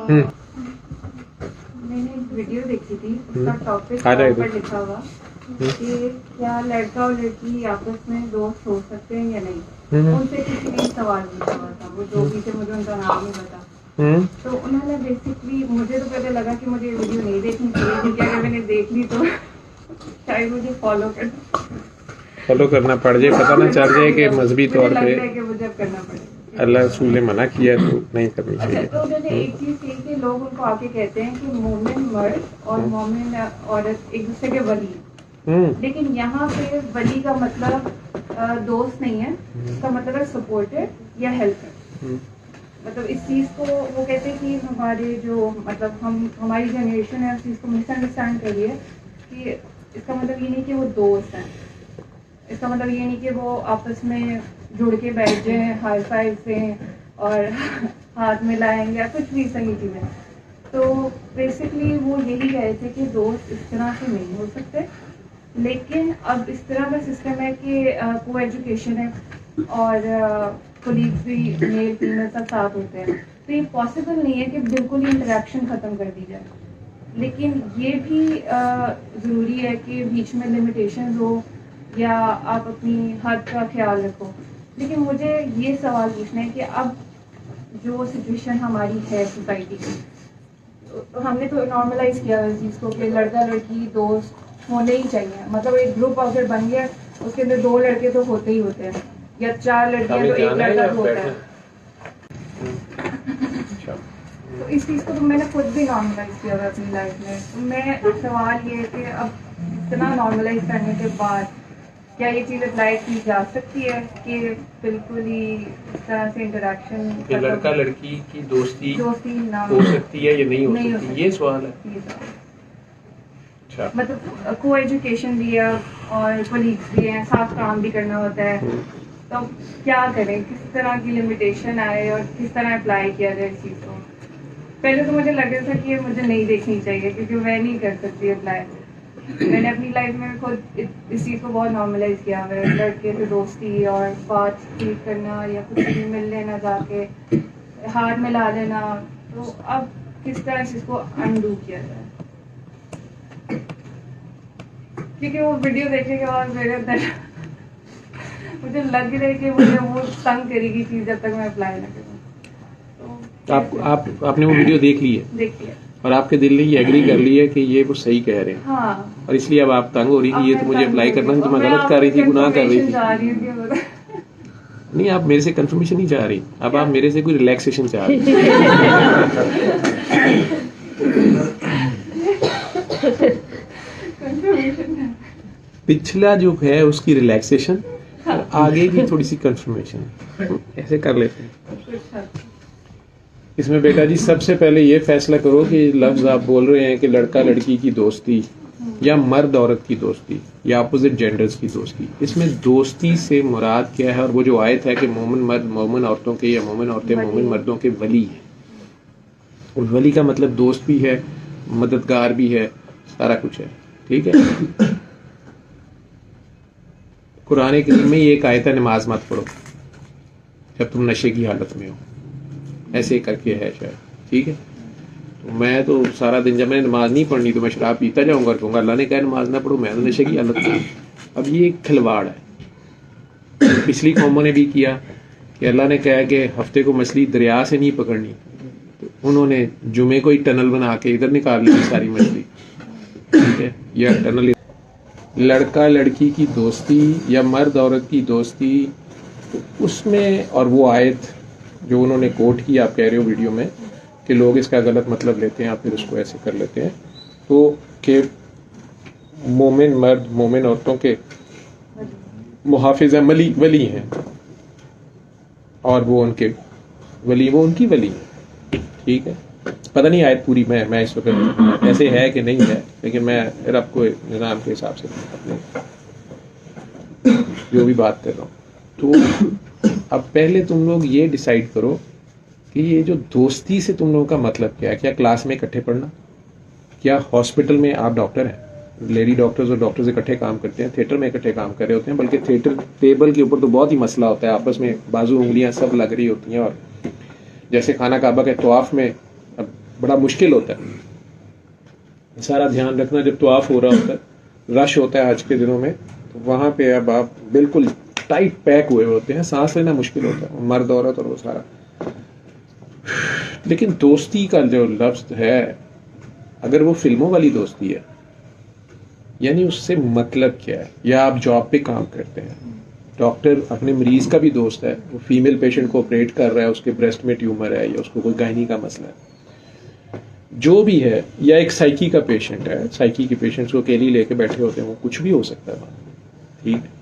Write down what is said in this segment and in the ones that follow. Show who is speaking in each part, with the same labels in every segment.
Speaker 1: میں نے ایک ویڈیو دیکھی تھی, اس کا ٹاپک پر لکھا ہوا کہ کیا لڑکا اور لڑکی آپس میں دوست ہو سکتے ہیں یا نہیں. ان سے کسی نے سوال پوچھا ہوا تھا, وہ جو بھی تھے, مجھے ان کا نام نہیں پتا. تو انہوں نے بیسکلی, مجھے تو پہلے لگا کہ مجھے ویڈیو نہیں دیکھنی چاہیے, کیونکہ اگر میں نے دیکھ لی تو شاید مجھے فالو کرنا
Speaker 2: پڑ جائے, پتہ نہ چل جائے کہ مذہبی طور پہ
Speaker 1: کہ مجھے اب کرنا پڑے.
Speaker 2: اللہ رسول نے منع کیا تو نہیں کرنی چاہیے.
Speaker 1: تو انہوں نے ایک چیز کہی کہ لوگ ان کو آ کے کہتے ہیں کہ مومن مرد اور مومن عورت ایک دوسرے کے ولی, لیکن یہاں پہ ولی کا مطلب دوست نہیں ہے, اس کا مطلب ہے سپورٹر یا ہیلپر. مطلب اس چیز کو وہ کہتے ہیں کہ ہمارے جو مطلب ہماری جنریشن ہے اس چیز کو مس انڈرسٹینڈ کر رہی ہے کہ اس کا مطلب یہ نہیں کہ وہ دوست ہیں, اس کا مطلب یہ نہیں کہ وہ آپس میں جڑ کے بیٹھ جائیں, ہائی فائیو دیں اور ہاتھ میں لائیں یا کچھ بھی صحیح چیزیں. تو بیسکلی وہ یہی کہہ رہے تھے کہ دوست اس طرح سے نہیں ہو سکتے, لیکن اب اس طرح کا سسٹم ہے کہ کو ایجوکیشن ہے اور کولیگس بھی میل فیمیل سب ساتھ ہوتے ہیں, تو یہ پاسبل نہیں ہے کہ بالکل ہی انٹریکشن ختم کر دی جائے. لیکن یہ بھی ضروری ہے کہ بیچ میں لمیٹیشنز ہو یا آپ اپنی حد کا خیال رکھو. لیکن مجھے یہ سوال پوچھنا ہے کہ اب جو سچویشن ہماری ہے سوسائٹی کی, ہم نے تو نارملائز کیا اس چیز کو کہ لڑکا لڑکی دوست ہونے ہی چاہیے. مطلب ایک گروپ اگر بن گیا اس کے اندر 2 لڑکے تو ہوتے ہی ہوتے ہیں, یا 4 لڑکیاں تو 1 لڑکا تو ہوتا ہے. تو اس چیز کو تو میں نے خود بھی نارملائز کیا ہوا اپنی لائف میں. میں سوال یہ ہے کہ اب اتنا نارملائز کرنے کے بعد کیا یہ چیز اپلائی کی جا سکتی ہے کہ بالکل ہی اس طرح سے انٹریکشن,
Speaker 2: لڑکا لڑکی کی دوستی
Speaker 1: نہ
Speaker 2: ہو سکتی ہے یا نہیں ہو سکتی, یہ سوال ہے.
Speaker 1: مطلب کو ایجوکیشن بھی ہے اور کولیگس بھی ہیں, ساتھ کام بھی کرنا ہوتا ہے, تو کیا کریں, کس طرح کی لمیٹیشن آئے اور کس طرح اپلائی کیا جائے اس چیز کو. پہلے تو مجھے لگ رہا تھا کہ مجھے نہیں دیکھنی چاہیے کیونکہ میں نہیں کر سکتی اپلائی. میں نے اپنی لائف میں خود اس چیز کو بہت نارملائز کیا ہے, لڑکے سے دوستی اور بات چیت کرنا یا کچھ بھی مل لینا, جا کے ہاتھ ملا لینا. تو اب کس طرح اس کو انڈو کیا جائے, کیونکہ وہ ویڈیو دیکھنے کے بعد میرے اندر مجھے لگ رہا ہے کہ مجھے وہ تنگ کرے گی چیز جب تک میں اپلائی نہ کروں.
Speaker 2: آپ نے وہ ویڈیو دیکھ لی ہے اور آپ کے دل نے یہ ایگری کر لی ہے کہ یہ وہ صحیح کہہ رہے ہیں, اور اس لیے اب آپ تنگ ہو رہی کہ یہ تو مجھے اپلائی کرنا ہے, تو میں غلط کر رہی تھی, گناہ کر رہی تھی. نہیں, آپ میرے سے کنفرمیشن نہیں چاہ رہی, اب آپ میرے سے کوئی ریلیکسیشن چاہ رہی. پچھلا جو ہے اس کی ریلیکسیشن اور آگے کی تھوڑی سی کنفرمیشن, ایسے کر لیتے ہیں. اس میں بیٹا جی سب سے پہلے یہ فیصلہ کرو کہ لفظ آپ بول رہے ہیں کہ لڑکا لڑکی کی دوستی یا مرد عورت کی دوستی یا اپوزٹ جینڈرز کی دوستی, اس میں دوستی سے مراد کیا ہے؟ اور وہ جو آیت ہے کہ مومن مرد مومن عورتوں کے یا مومن عورتیں مومن مردوں کے ولی ہیں, اور ولی کا مطلب دوست بھی ہے, مددگار بھی ہے, سارا کچھ ہے. ٹھیک ہے, قرآن کریم میں یہ ایک آیت ہے, نماز مت پڑھو جب تم نشے کی حالت میں ہو, ایسے کر کے ہے شاید. ٹھیک ہے, تو میں تو سارا دن جب میں نے نماز نہیں پڑھنی تو میں شراب پیتا جاؤں گا اور کہوں گا اللہ نے کہا نماز نہ پڑھو, میں تو نشے کی حالت میں. اب یہ ایک کھلواڑ ہے. پچھلی قوموں نے بھی کیا کہ اللہ نے کہا کہ ہفتے کو مچھلی دریا سے نہیں پکڑنی, تو انہوں نے جمعے کو ہی ٹنل بنا کے ادھر نکال لی ساری مچھلی. ٹھیک ہے, یا ٹنل. لڑکا لڑکی کی دوستی یا مرد عورت کی دوستی, اس میں اور وہ آیت جو انہوں نے کوٹ کی, آپ کہہ رہے ہو ویڈیو میں کہ لوگ اس کا غلط مطلب لیتے ہیں, آپ پھر اس کو ایسے کر لیتے ہیں, تو کہ مومن مرد مومن عورتوں کے محافظ ہیں, ولی ہیں, اور وہ ان کے ولی, وہ ان کی ولی ہیں. ٹھیک ہے, پتہ نہیں آیت پوری میں اس وقت ایسے ہے کہ نہیں ہے, لیکن میں رب کو نظام کے حساب سے اپنے جو بھی بات کر رہا ہوں. تو اب پہلے تم لوگ یہ ڈیسائیڈ کرو کہ یہ جو دوستی سے تم لوگوں کا مطلب کیا ہے. کیا کلاس میں اکٹھے پڑھنا, کیا ہاسپٹل میں آپ ڈاکٹر ہیں, لیڈی ڈاکٹرز اور ڈاکٹرز اکٹھے کام کرتے ہیں, تھیٹر میں اکٹھے کام کر رہے ہوتے ہیں, بلکہ تھیٹر ٹیبل کے اوپر تو بہت ہی مسئلہ ہوتا ہے, آپس میں بازو انگلیاں سب لگ رہی ہوتی ہیں, اور جیسے خانہ کعبہ کے طواف میں اب بڑا مشکل ہوتا ہے سارا دھیان رکھنا. جب طواف ہو رہا ہوتا ہے, رش ہوتا ہے حج کے دنوں میں, تو وہاں پہ اب آپ بالکل ٹائٹ پیک ہوئے ہوتے ہیں, سانس لینا مشکل ہوتا ہے, مرد عورت اور وہ سارا. لیکن دوستی کا جو لفظ ہے, اگر وہ فلموں والی دوستی ہے, یعنی اس سے مطلب کیا ہے, یا آپ جاب پہ کام کرتے ہیں, ڈاکٹر اپنے مریض کا بھی دوست ہے, وہ فیمیل پیشنٹ کو آپریٹ کر رہا ہے, اس کے بریسٹ میں ٹیومر ہے یا اس کو کوئی گائنی کا مسئلہ ہے, جو بھی ہے, یا ایک سائیکی کا پیشنٹ ہے, سائیکی کے پیشنٹس کو اکیلی لے کے بیٹھے ہوتے ہیں, وہ کچھ بھی ہو سکتا ہے وہاں, ٹھیک.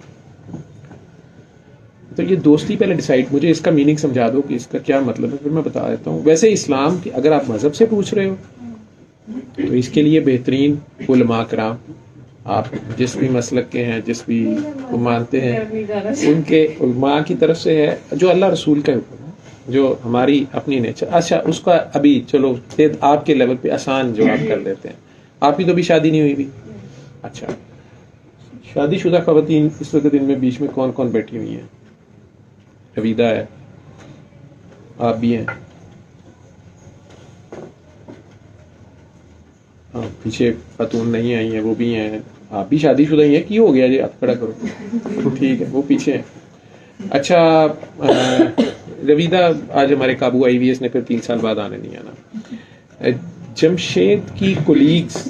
Speaker 2: تو یہ دوستی پہلے ڈیسائیڈ, مجھے اس کا میننگ سمجھا دو کہ اس کا کیا مطلب ہے, پھر میں بتا دیتا ہوں. ویسے اسلام کی اگر آپ مذہب سے پوچھ رہے ہو تو اس کے لیے بہترین علماء کرام, آپ جس بھی مسلک کے ہیں, جس بھی کو مانتے ہیں, ان کے علماء کی طرف سے ہے, جو اللہ رسول کا حکم ہے, جو ہماری اپنی نیچر. اچھا, اس کا ابھی چلو آپ کے لیول پہ آسان جو آپ کر لیتے ہیں. آپ کی تو بھی شادی نہیں ہوئی بھی. اچھا, شادی شدہ خواتین اس وقت ان میں بیچ میں کون کون بیٹھی ہوئی ہیں؟ رویدہ ہے, آپ بھی ہیں, پیچھے خاتون نہیں آئی ہیں, وہ بھی ہیں, آپ بھی شادی شدہ ہی ہیں. کی ہو گیا جی, آپ کھڑا کرو, ٹھیک ہے, وہ پیچھے ہیں. اچھا, رویدہ آج ہمارے قابو آئی ہوئی ہے, اس نے پھر 3 سال بعد آنے نہیں آنا. جمشید کی کولیگز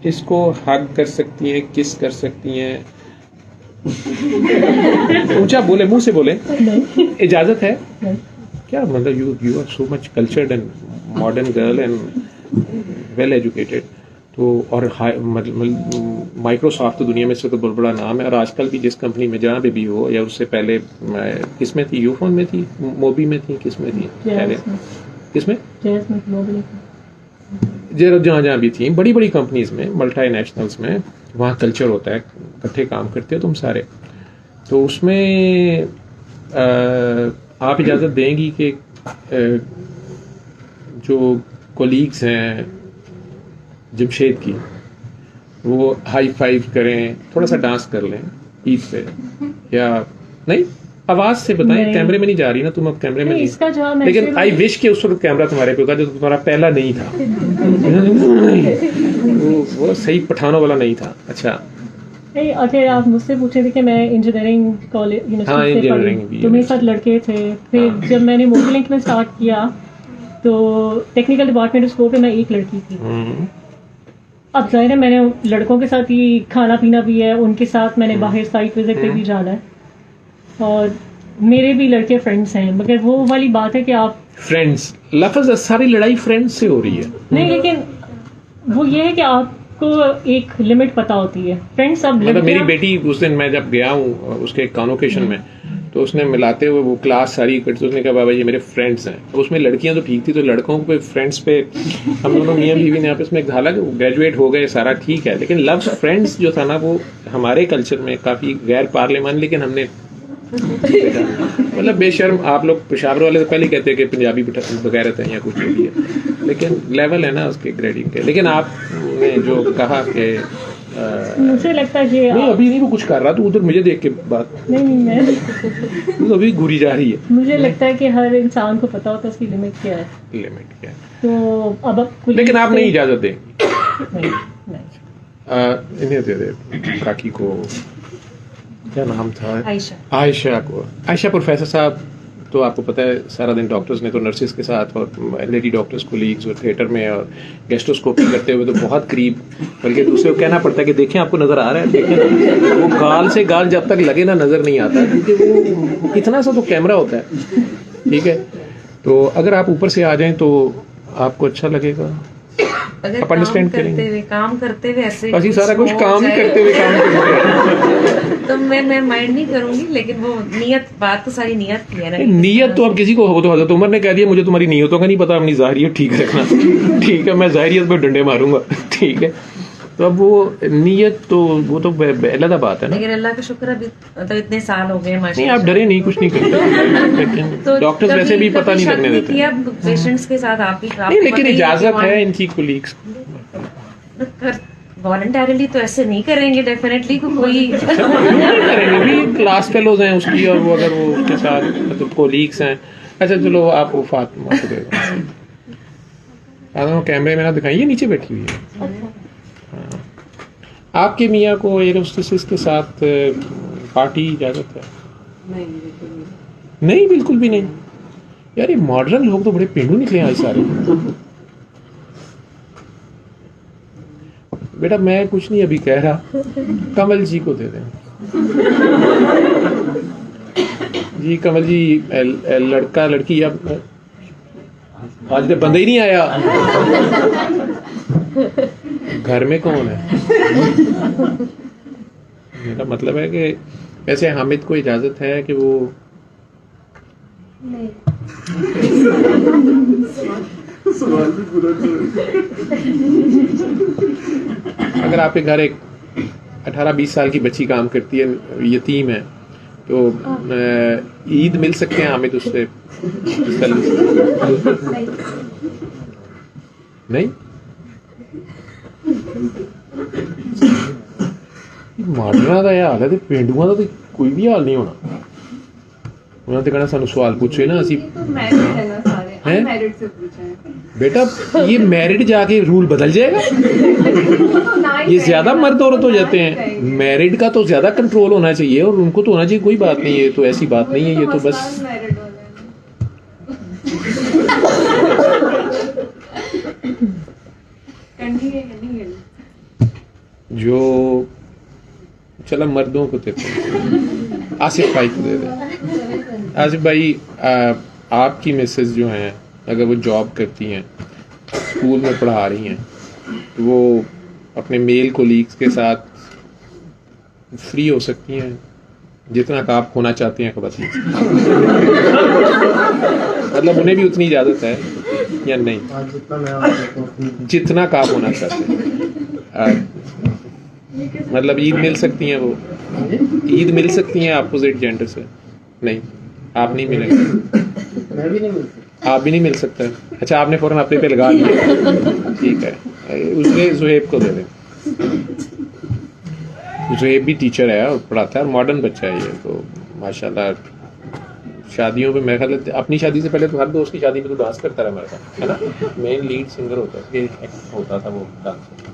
Speaker 2: اس کو حق کر سکتی ہیں, کس کر سکتی ہیں؟ اونچا بولے, منہ سے بولے, اجازت ہے کیا؟ مطلب you are so much cultured and modern girl and well educated, تو اور مائکروسافٹ تو دنیا میں سے تو بہت بڑا نام ہے, اور آج کل بھی جس کمپنی میں جہاں پہ بھی ہو, یا اس سے پہلے کس میں تھی, یوفون میں تھی, موبی میں تھی, کس میں تھی پہلے, کس میں, جہاں بھی تھیں بڑی بڑی کمپنیز میں, ملٹی نیشنلز میں, وہاں کلچر ہوتا ہے, اکٹھے کام کرتے ہو تم سارے. تو اس میں آپ اجازت دیں گی کہ جو کولیگز ہیں جمشید کی, وہ ہائی فائیو کریں, تھوڑا سا ڈانس کر لیں عید پہ, یا نہیں؟ آواز سے بتائیں, کیمرے میں نہیں جا رہی نا تم, اب کیمرے میں نہیں, لیکن آئی وش کہ اس وقت کیمرہ تمہارے پہ ہوگا, جو تمہارا پہلا نہیں تھا, وہ صحیح پٹھانوں والا نہیں تھا. اچھا,
Speaker 3: اگر آپ مجھ سے پوچھے تھے کہ میں انجینئرنگ کالج یونیورسٹی سے پڑھی, تو میرے ساتھ لڑکے تھے. پھر جب میں نے موبی لنک میں اسٹارٹ کیا تو ٹیکنیکل ڈپارٹمنٹ اسکور پہ میں ایک لڑکی تھی. اب ظاہر ہے میں نے لڑکوں کے ساتھ ہی کھانا پینا بھی ہے, ان کے ساتھ میں نے باہر سائٹ وزٹ پہ بھی جانا ہے, اور میرے بھی لڑکے فرینڈس ہیں, مگر وہ والی بات ہے کہ آپ
Speaker 2: فرینڈس, لفظ ساری لڑائی فرینڈس سے ہو رہی ہے
Speaker 3: نہیں, لیکن وہ یہ ہے کہ آپ کو ایک لمٹ پتہ ہوتی ہے. فرینڈس اب
Speaker 2: مطلب میری بیٹی اس دن میں جب گیا ہوں اس کے کانوکیشن میں, تو اس نے ملاتے ہوئے وہ کلاس ساری اکٹھی, اس نے کہا بابا یہ میرے فرینڈس ہیں. اس میں لڑکیاں تو ٹھیک تھی, تو لڑکوں پہ فرینڈس پہ ہم دونوں میاں بیوی نے آپس میں, حالانکہ گریجویٹ ہو گئے سارا ٹھیک ہے, لیکن لفظ فرینڈس جو تھا نا وہ ہمارے کلچر میں کافی غیر پارلیمان, لیکن ہم نے مطلب بے شرم, آپ لوگ پشاور والے سے پہلے کہتے ہیں کہ پنجابی بغیرت ہے یا کچھ بھی ہے, لیکن لیول ہے نا اس کے گریڈنگ کے. لیکن آپ نے جو کہا کہ
Speaker 3: مجھے لگتا ہے کہ
Speaker 2: نہیں, ابھی نہیں وہ کچھ کر رہا, تو ادھر مجھے دیکھ کے بات
Speaker 3: نہیں, میں
Speaker 2: ابھی گھوری جا رہی ہے.
Speaker 3: مجھے لگتا ہے کہ ہر انسان کو پتا ہوتا ہے اس کی لمٹ کیا ہے,
Speaker 2: لمٹ کیا ہے,
Speaker 3: تو اب
Speaker 2: لیکن آپ نہیں اجازت دیں
Speaker 3: نہیں.
Speaker 2: انہیں دے دے کاکی کو, کیا نام تھا, عائشہ کو. عائشہ پروفیسر صاحب تو آپ کو پتہ ہے سارا دن ڈاکٹرز نے تو نرسز کے ساتھ اور لیڈی ڈاکٹرز کولیگز اور تھیٹر میں اور گیسٹروسکوپی کرتے ہوئے تو بہت قریب, بلکہ دوسرے کو کہنا پڑتا ہے کہ دیکھیں آپ کو نظر آ رہا ہے, دیکھیں وہ گال سے گال جب تک لگے نا نظر نہیں آتا, کیونکہ وہ اتنا سا تو کیمرہ ہوتا ہے, ٹھیک ہے. تو اگر آپ اوپر سے آ جائیں تو آپ کو اچھا لگے گا, آپ انڈرسٹینڈ کریں گے.
Speaker 4: کام کرتے ہوئے ایسے
Speaker 2: اسی سارا کچھ کام ہی کرتے ہوئے کام کرتے
Speaker 4: تو میں مائنڈ نہیں کروں گی, لیکن وہ نیت, بات تو ساری نیت کی ہے نا.
Speaker 2: نیت تو اب کسی کو ہو, تو حضرت عمر نے کہہ دیا مجھے تمہاری نیتوں کا نہیں پتا, اپنی ظاہریت ٹھیک رکھنا, ٹھیک ہے, میں ظاہریت پہ ڈنڈے ماروں گا, ٹھیک ہے. تو اب وہ نیت تو وہ تو علیحدہ بات ہے نا.
Speaker 4: لیکن اللہ کا شکر ابھی اتنے سال ہو گئے
Speaker 2: نہیں, آپ ڈرے نہیں, کچھ نہیں کرتے, لیکن ڈاکٹر ویسے بھی پتہ نہیں لگنے دیتے
Speaker 4: پیشنٹس کے ساتھ. آپ
Speaker 2: نہیں, لیکن اجازت ہے ان کی کولیگس
Speaker 4: والنٹریلی تو ایسے نہیں کریں گے ڈیفینیٹلی, کوئی
Speaker 2: کریں گے بھی, کلاس فیلوز ہیں اس کی, اور وہ اگر وہ اس کے ساتھ مطلب کولیگس ہیں. اچھا چلو آپ وہ فاطمہ کو دے دو. کیمرے میں نہ دکھائیں, یہ نیچے بیٹھی ہوئی ہے. ہاں. آپ کے میاں کو ایئر ہوسٹسز کے ساتھ پارٹی اجازت ہے؟ نہیں, بالکل بھی نہیں. یار یہ ماڈرن لوگ تو بڑے پینڈو نکلے آج سارے. بیٹا میں کچھ نہیں ابھی کہہ رہا, کمل جی کو دے دیں. جی کمل جی, لڑکا لڑکی اب آج تک بندہ ہی نہیں آیا. گھر میں کون ہے؟ میرا مطلب ہے کہ ویسے حامد کو اجازت ہے کہ وہ اگر آپ کے گھر ایک 18-20 سال کی بچی کام کرتی ہے, یتیم ہے, تو عید مل سکتے ہیں حامد اس سے؟ نہیں, ماڈرنا کا یہ حال ہے, پینڈو کا کوئی بھی حال نہیں ہونا. انہوں نے کہنا سانو سوال پوچھے نا اسی. بیٹا یہ میرڈ جا کے رول بدل جائے گا. یہ زیادہ مرد عورت ہو جاتے ہیں. میرڈ کا تو زیادہ کنٹرول ہونا چاہیے, اور ان کو تو ہونا چاہیے. کوئی بات نہیں ہے, تو ایسی بات نہیں ہے, یہ تو بس جو چلا مردوں کو دیتے ہیں. آصف بھائی کو دے دیں. آصف بھائی, آپ کی مسز جو ہیں اگر وہ جاب کرتی ہیں, اسکول میں پڑھا رہی ہیں, تو وہ اپنے میل کولیگس کے ساتھ فری ہو سکتی ہیں جتنا کہ آپ ہونا چاہتے ہیں. خبر مطلب انہیں بھی اتنی اجازت ہے یا نہیں جتنا کہ آپ ہونا چاہتے ہیں؟ مطلب عید مل سکتی ہیں, وہ عید مل سکتی ہیں اپوزٹ جینڈر سے؟ نہیں, آپ نہیں ملیں گے. آپ بھی نہیں مل سکتا. اچھا, آپ نے فوراً اپنے پہ لگا دیا. ٹھیک ہے, اس لیے زہیب کو دے دیں. زہیب بھی ٹیچر ہے اور پڑھاتا ہے, اور ماڈرن بچہ ہے یہ تو ماشاء اللہ. شادیوں پہ میرا خیال اپنی شادی سے پہلے تو ہر دوست کی شادی پہ تو ڈانس کرتا رہا میرا خیال ہے نا. مین لیڈ سنگر ہوتا تھا وہ ڈانس.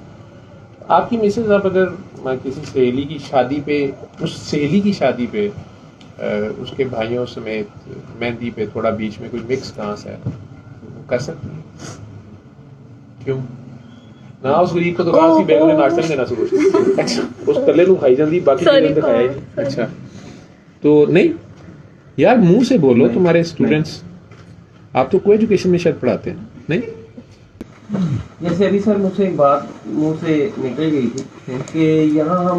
Speaker 2: آپ کی مسز, آپ اگر کسی سہیلی کی شادی پہ, اس سہیلی کی شادی پہ اس کے بھائیوں سمیت مہندی پہ تھوڑا بیچ میں کوئی مکس ڈانس ہے, وہ کر سکتی ہے؟ کیوں نہ؟ اس غریب کو تو کہا بیگم نے ناشتہ نہیں دینا صبح. اچھا, اس کلے نو کھائی جاندی, باقی دن دکھایا ہی نہیں. اچھا, تو نہیں یار منہ سے بولو. تمہارے اسٹوڈنٹس, آپ تو کو ایجوکیشن میں شاید پڑھاتے ہیں نہیں؟
Speaker 5: جیسے ابھی سر مجھ سے ایک بات منہ سے نکل گئی تھی کہ یہاں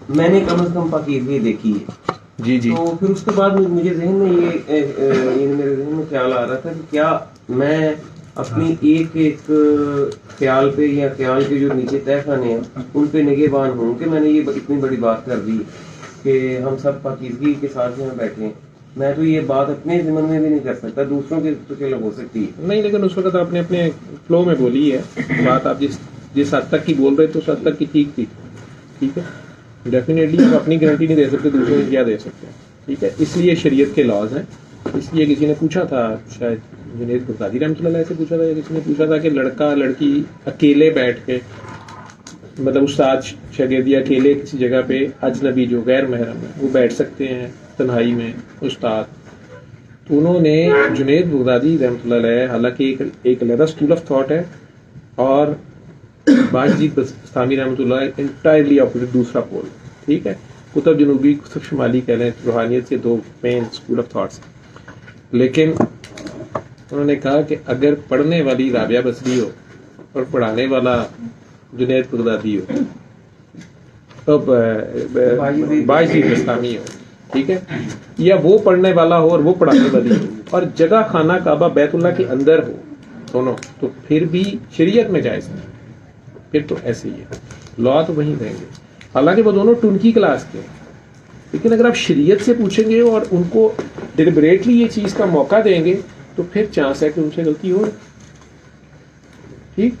Speaker 5: میں نے کم از کم پاکیزگی دیکھی ہے.
Speaker 2: جی جی.
Speaker 5: تو پھر اس کے بعد مجھے ذہن میں میرے ذہن میں خیال آ رہا تھا کہ کیا میں اپنی ایک خیال پہ یا خیال کے جو نیچے طے خانے ہیں ان پہ نگہبان ہوں کہ میں نے یہ اتنی بڑی بات کر دی کہ ہم سب پاکیزگی کے ساتھ یہاں بیٹھے ہیں. میں تو یہ بات اپنے ذمن میں بھی نہیں کر سکتا, دوسروں کے تو چلو ہو سکتی ہے
Speaker 2: نہیں, لیکن اس وقت آپ نے اپنے فلو میں بولی ہے بات. آپ جس حد تک کی بول رہے تھے اس حد تک کی ٹھیک تھی. ٹھیک ہے, ڈیفینیٹلی آپ اپنی گارنٹی نہیں دے سکتے, دوسروں کی کیا دے سکتے ہیں. ٹھیک ہے, اس لیے شریعت کے لاز ہیں. اس لیے کسی نے پوچھا تھا, شاید جنید بغدادی رحمۃ اللہ علیہ سے پوچھا تھا, یا کسی نے پوچھا تھا کہ لڑکا لڑکی اکیلے بیٹھ کے, مطلب استاد شاگردی اکیلے کسی جگہ پہ, اجنبی جو غیر محرم ہے وہ بیٹھ سکتے ہیں تنہائی میں استاد. تو انہوں نے جنید بغدادی رحمۃ اللہ علیہ, حالانکہ ایک علیحدہ اسکول آف تھاٹ ہے, اور باجید بستامی رحمۃ اللہ انٹائرلی اپوزٹ دوسرا پول. ٹھیک ہے, قطب جنوبی قطب شمالی کہہ لیں, روحانیت کے دو مین اسکول آف تھاٹس. لیکن انہوں نے کہا کہ اگر پڑھنے والی رابعہ بصری ہو اور پڑھانے والا جنید بغدادی ہو, تو باجید بستامی ہو, ٹھیک ہے, یا وہ پڑھنے والا ہو اور وہ پڑھانے والی ہو, اور جگہ خانہ کعبہ بیت اللہ کے اندر ہو دونوں, تو پھر بھی شریعت میں جائز نہیں. پھر تو ایسے ہی ہے, لا تو وہیں دیں گے. حالانکہ وہ دونوں ٹنکی کلاس کے, لیکن اگر آپ شریعت سے پوچھیں گے اور ان کو ڈیلیبریٹلی یہ چیز کا موقع دیں گے تو پھر چانس ہے کہ ان سے غلطی ہو. ٹھیک,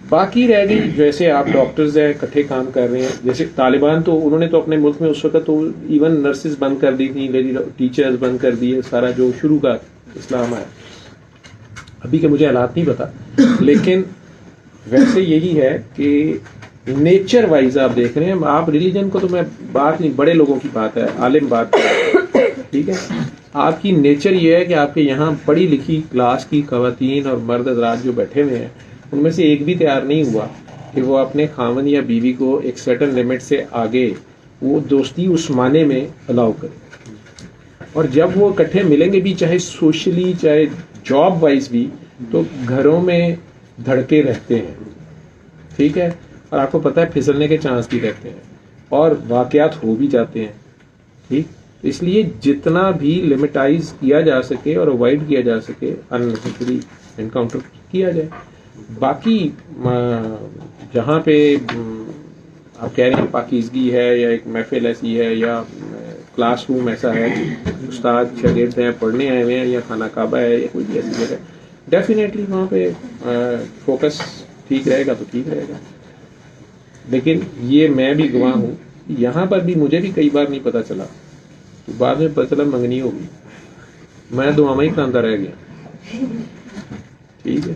Speaker 2: باقی رہ گئی جیسے آپ ڈاکٹرز ہیں اکٹھے کام کر رہے ہیں, جیسے طالبان تو انہوں نے تو اپنے ملک میں اس وقت تو ایون نرسز بند کر دی تھی, لیڈی ٹیچرز بند کر دیے, سارا جو شروع کا اسلام ہے. ابھی کے مجھے حالات نہیں پتا, لیکن ویسے یہی ہے کہ نیچر وائز آپ دیکھ رہے ہیں. آپ ریلیجن کو تو میں بات نہیں, بڑے لوگوں کی بات ہے, عالم بات ہے, ٹھیک ہے. آپ کی نیچر یہ ہے کہ آپ کے یہاں پڑھی لکھی کلاس کی خواتین اور مرد حضرات جو بیٹھے ہوئے ہیں, ان میں سے ایک بھی تیار نہیں ہوا کہ وہ اپنے خاوند یا بیوی کو ایک سرٹن لمٹ سے آگے وہ دوستی اس معنی میں الاؤ کرے. اور جب وہ اکٹھے ملیں گے بھی, چاہے سوشلی چاہے جاب وائز بھی, تو گھروں میں دھڑکے رہتے ہیں, ٹھیک ہے. اور آپ کو پتہ ہے پھسلنے کے چانس بھی رہتے ہیں اور واقعات ہو بھی جاتے ہیں, ٹھیک. اس لیے جتنا بھی لمٹائز کیا جا سکے اور اوائڈ کیا جا سکے اننیسیسری انکاؤنٹر کیا جائے. باقی جہاں پہ آپ کہہ رہے ہیں پاکیزگی ہے یا ایک محفل ایسی ہے یا کلاس روم ایسا ہے کہ استاد شاگرد ہیں پڑھنے آئے ہوئے ہیں یا خانہ کعبہ ہے یا کوئی بھی ایسی جگہ, ڈیفینیٹلی وہاں پہ فوکس ٹھیک رہے گا تو ٹھیک رہے گا. لیکن یہ میں بھی گواہ ہوں, یہاں پر بھی مجھے بھی کئی بار نہیں پتا چلا, بعد میں پتا چلا منگنی ہوگی, میں دعا میں ہی کاندہ رہ گیا, ٹھیک ہے.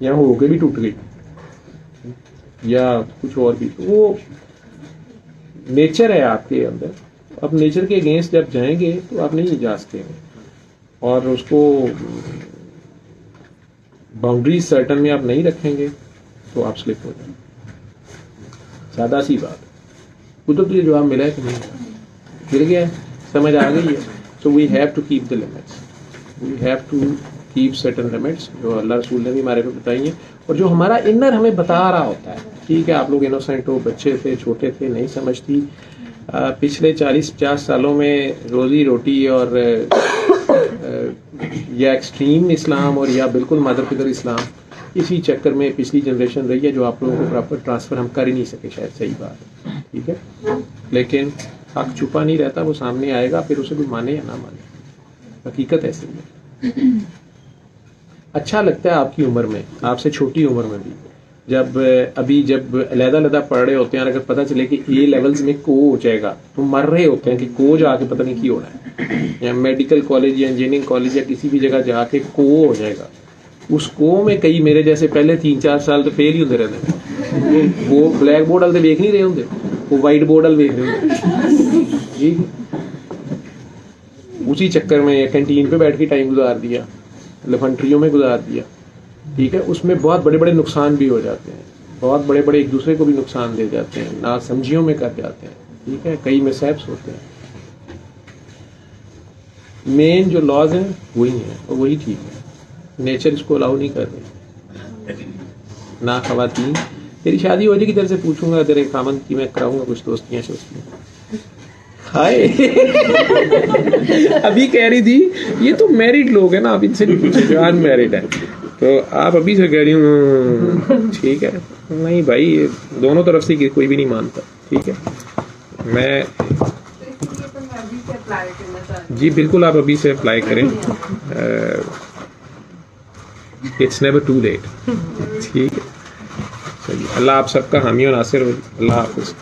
Speaker 2: یہاں ہو کے بھی ٹوٹ گئی یا کچھ اور بھی. تو وہ نیچر ہے آپ کے اندر. اب نیچر کے اگینسٹ جب جائیں گے تو آپ نہیں جا سکیں گے, اور اس کو باؤنڈریز سرٹن میں آپ نہیں رکھیں گے تو آپ سلپ ہو جائیں گے. سادہ سی بات. قدرت یہ جواب ملا ہے کہ نہیں گر گیا ہے, سمجھ آ گئی ہے. So we have to keep the limits, we have to keep certain limits جو اللہ رسول نے بھی ہمارے پہ بتائی ہیں اور جو ہمارا انر ہمیں بتا رہا ہوتا ہے. ٹھیک ہے, آپ لوگ انوسینٹ ہو, بچے تھے, چھوٹے تھے, نہیں سمجھتی. پچھلے 40-50 سالوں میں روزی روٹی اور یا ایکسٹریم اسلام اور یا بالکل مادر فکر اسلام, اسی چکر میں پچھلی جنریشن رہی ہے جو آپ لوگوں کو پراپر ٹرانسفر ہم کر ہی نہیں سکے. شاید صحیح بات ہے, ٹھیک ہے. لیکن حق چھپا نہیں رہتا, وہ سامنے آئے گا, پھر اسے کوئی مانے یا نہ مانے, حقیقت ایسی ہے. اچھا لگتا ہے آپ کی عمر میں, آپ سے چھوٹی عمر میں بھی, جب علیحدہ علیحدہ پڑھ رہے ہوتے ہیں, اور اگر پتہ چلے کہ اے لیولز میں کو ہو جائے گا تو مر رہے ہوتے ہیں کہ کو جا کے پتہ نہیں کی ہو رہا ہے, یا میڈیکل کالج یا انجینئرنگ کالج یا کسی بھی جگہ جا کے کو ہو جائے گا. اس کو میں کئی میرے جیسے پہلے 3-4 سال تو فیل ہی ہوتے رہتے ہیں. وہ بلیک بورڈ والے دیکھ نہیں رہے ہوں, وہ وائٹ بورڈ والے دیکھ رہے ہوں. ٹھیک, اسی چکر میں کینٹین پہ بیٹھ کے ٹائم گزار دیا, لیفنٹریوں میں گزار دیا. ٹھیک ہے, اس میں بہت بڑے بڑے نقصان بھی ہو جاتے ہیں, بہت بڑے بڑے ایک دوسرے کو بھی نقصان دے جاتے ہیں, نا سمجھیوں میں کر جاتے ہیں. ٹھیک ہے, کئی مسہیپس ہوتے ہیں. مین جو لاز ہیں وہی ہیں اور وہی ٹھیک ہے. نیچر اس کو الاؤ نہیں کر رہی. نہ خواتین, تیری شادی ہو جائے گی, تیرے سے پوچھوں گا, تیرے خامن کی میں کراؤں گا کچھ دوستیاں شوستیاں. ہائے ابھی کہہ رہی تھی یہ تو میرڈ لوگ ہیں نا, آپ ان سے نہیں پوچھے جو ان میرڈ ہے, تو آپ ابھی سے کہہ رہی ہوں ٹھیک ہے. نہیں بھائی, دونوں طرف سے کوئی بھی نہیں مانتا. ٹھیک ہے, میں جی بالکل آپ ابھی سے اپلائی کریں. It's never too late. ٹھیک ہے, اللہ آپ سب کا حامی و ناصر ہو. اللہ حافظ.